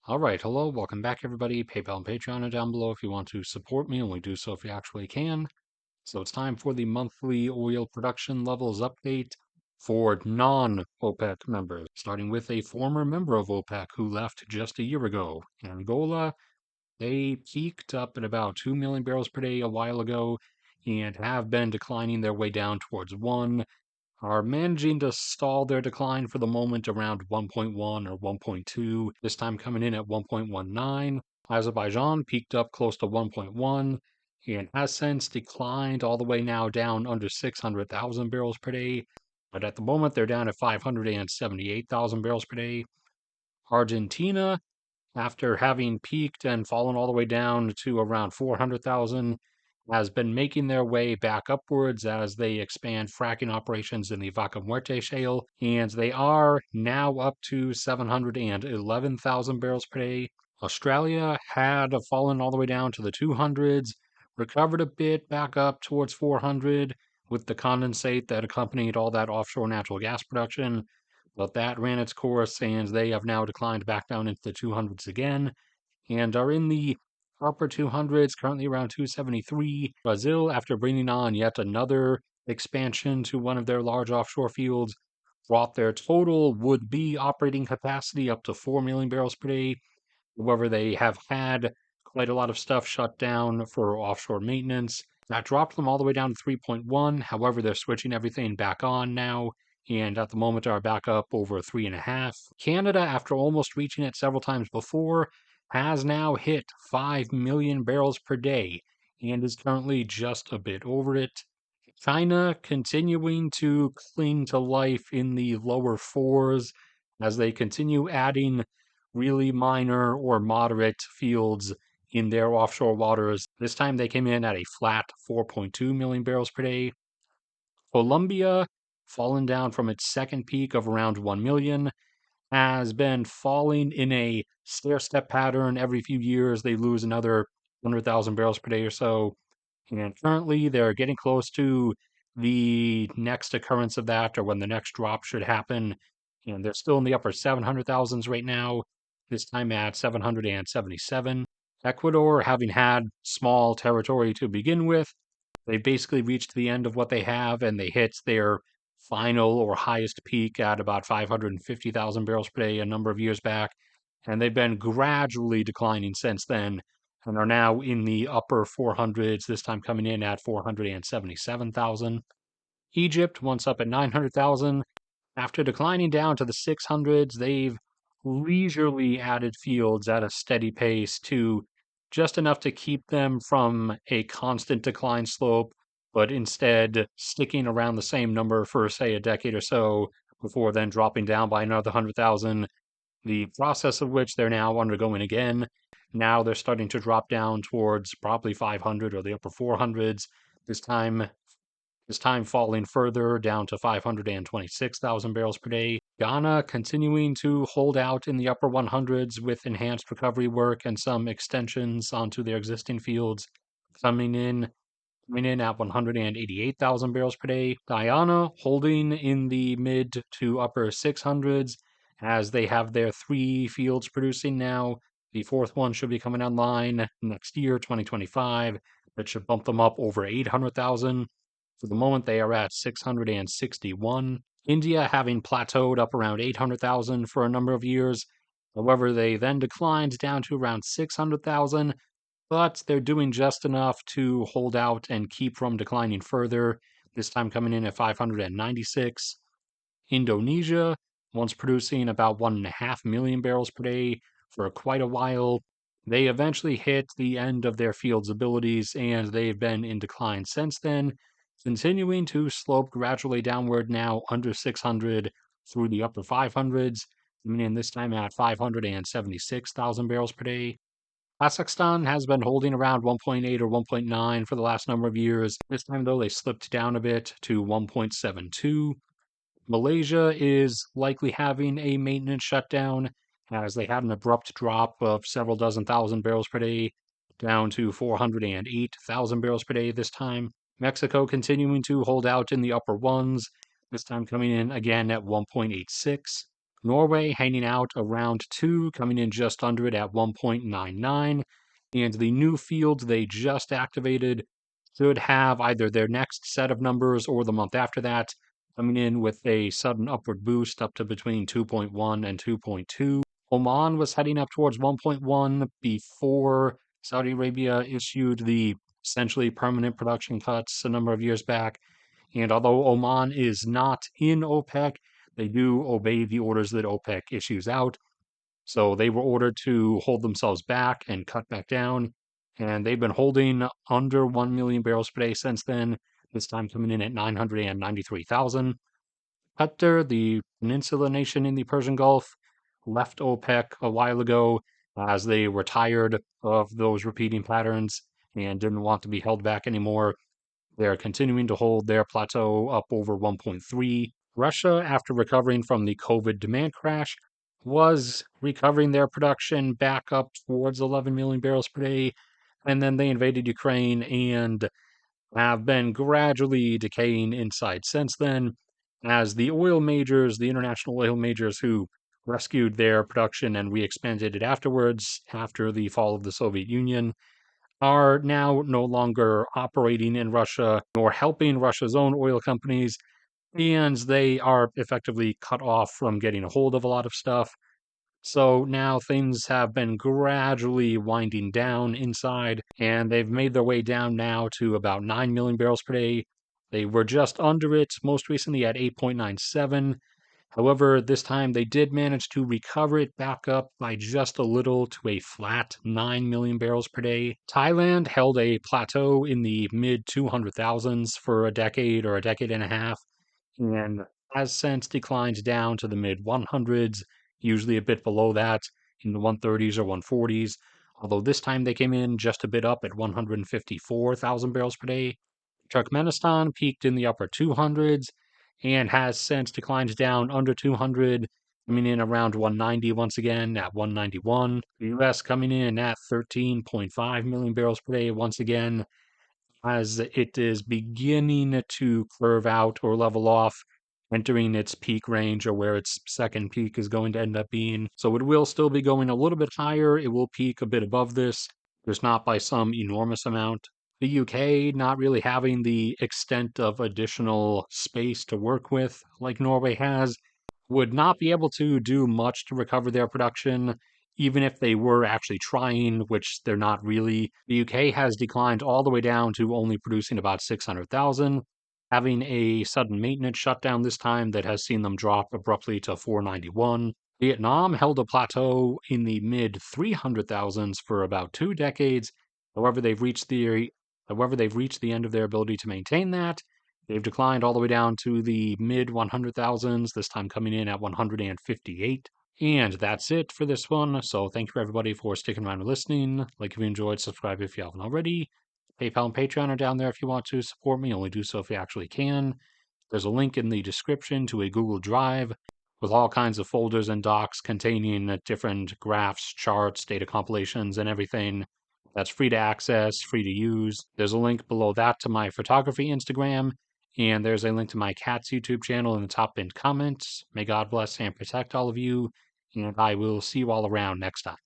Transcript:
All right, hello, welcome back, everybody. PayPal and Patreon are down below if you want to support me, and we do so if you actually can. So it's time for the monthly oil production levels update for non-OPEC members, starting with a former member of OPEC who left just a year ago. Angola, they peaked up at about 2 million barrels per day a while ago and have been declining their way down towards 1, are managing to stall their decline for the moment around 1.1 or 1.2, this time coming in at 1.19. Azerbaijan peaked up close to 1.1 and has since declined all the way now down under 600,000 barrels per day. But at the moment, they're down at 578,000 barrels per day. Argentina, after having peaked and fallen all the way down to around 400,000, has been making their way back upwards as they expand fracking operations in the Vaca Muerta shale, and they are now up to 711,000 barrels per day. Australia had fallen all the way down to the 200s, recovered a bit back up towards 400 with the condensate that accompanied all that offshore natural gas production, but that ran its course and they have now declined back down into the 200s again and are in the upper 200s, currently around 273. Brazil, after bringing on yet another expansion to one of their large offshore fields, brought their total would-be operating capacity up to 4 million barrels per day. However, they have had quite a lot of stuff shut down for offshore maintenance. That dropped them all the way down to 3.1. However, they're switching everything back on now, and at the moment are back up over 3.5. Canada, after almost reaching it several times before, has now hit 5 million barrels per day and is currently just a bit over it. China continuing to cling to life in the lower fours as they continue adding really minor or moderate fields in their offshore waters. This time they came in at a flat 4.2 million barrels per day. Colombia, fallen down from its second peak of around 1 million, has been falling in a stair step pattern. Every few years, they lose another 100,000 barrels per day or so. And currently, they're getting close to the next occurrence of that or when the next drop should happen. And they're still in the upper 700,000s right now, this time at 777. Ecuador, having had small territory to begin with, they basically reached the end of what they have and they hit their final or highest peak at about 550,000 barrels per day a number of years back. And they've been gradually declining since then and are now in the upper 400s, this time coming in at 477,000. Egypt, once up at 900,000, after declining down to the 600s, they've leisurely added fields at a steady pace to just enough to keep them from a constant decline slope, but instead sticking around the same number for, say, a decade or so before then dropping down by another 100,000, the process of which they're now undergoing again. Now they're starting to drop down towards probably 500 or the upper 400s, this time this time falling further down to 526,000 barrels per day. Ghana continuing to hold out in the upper 100s with enhanced recovery work and some extensions onto their existing fields, coming in at 188,000 barrels per day. Guyana holding in the mid to upper 600s as they have their 3 fields producing now. The fourth one should be coming online next year, 2025. That should bump them up over 800,000. For the moment, they are at 661. India having plateaued up around 800,000 for a number of years. However, they then declined down to around 600,000, but they're doing just enough to hold out and keep from declining further, this time coming in at 596. Indonesia, once producing about 1.5 million barrels per day for quite a while, they eventually hit the end of their field's abilities and they've been in decline since then, continuing to slope gradually downward now under 600 through the upper 500s, coming in this time at 576,000 barrels per day. Kazakhstan has been holding around 1.8 or 1.9 for the last number of years. This time, though, they slipped down a bit to 1.72. Malaysia is likely having a maintenance shutdown as they had an abrupt drop of several dozen thousand barrels per day down to 408,000 barrels per day this time. Mexico continuing to hold out in the upper ones, this time coming in again at 1.86. Norway hanging out around 2, coming in just under it at 1.99. And the new field they just activated should have either their next set of numbers or the month after that, coming in with a sudden upward boost up to between 2.1 and 2.2. Oman was heading up towards 1.1 before Saudi Arabia issued the essentially permanent production cuts a number of years back. And although Oman is not in OPEC, they do obey the orders that OPEC issues out. So they were ordered to hold themselves back and cut back down. And they've been holding under 1 million barrels per day since then, this time coming in at 993,000. Qatar, the peninsula nation in the Persian Gulf, left OPEC a while ago as they were tired of those repeating patterns and didn't want to be held back anymore. They're continuing to hold their plateau up over 1.3. Russia, after recovering from the COVID demand crash, was recovering their production back up towards 11 million barrels per day. And then they invaded Ukraine and have been gradually decaying inside since then, as the oil majors, the international oil majors who rescued their production and re expanded it afterwards after the fall of the Soviet Union, are now no longer operating in Russia nor helping Russia's own oil companies, and they are effectively cut off from getting a hold of a lot of stuff. So now things have been gradually winding down inside, and they've made their way down now to about 9 million barrels per day. They were just under it most recently at 8.97. However, this time they did manage to recover it back up by just a little to a flat 9 million barrels per day. Thailand held a plateau in the mid 200,000s for a decade or a decade and a half, and has since declined down to the mid 100s, usually a bit below that in the 130s or 140s. Although this time they came in just a bit up at 154,000 barrels per day. Turkmenistan peaked in the upper 200s and has since declined down under 200, coming in around 190 once again at 191. The US coming in at 13.5 million barrels per day once again, as it is beginning to curve out or level off, entering its peak range or where its second peak is going to end up being. So it will still be going a little bit higher. It will peak a bit above this, just not by some enormous amount. The UK not really having the extent of additional space to work with like Norway has, would not be able to do much to recover their production, even if they were actually trying, which they're not really. The UK has declined all the way down to only producing about 600,000, having a sudden maintenance shutdown this time that has seen them drop abruptly to 491. Vietnam held a plateau in the mid 300,000s for about 2 decades. However, they've reached the end of their ability to maintain that. They've declined all the way down to the mid 100,000s, this time coming in at 158. And that's it for this one. So thank you everybody for sticking around and listening. Like if you enjoyed, subscribe if you haven't already. PayPal and Patreon are down there if you want to support me. Only do so if you actually can. There's a link in the description to a Google Drive with all kinds of folders and docs containing different graphs, charts, data compilations, and everything. That's free to access, free to use. There's a link below that to my photography Instagram, and there's a link to my cat's YouTube channel in the top pinned comments. May God bless and protect all of you, and I will see you all around next time.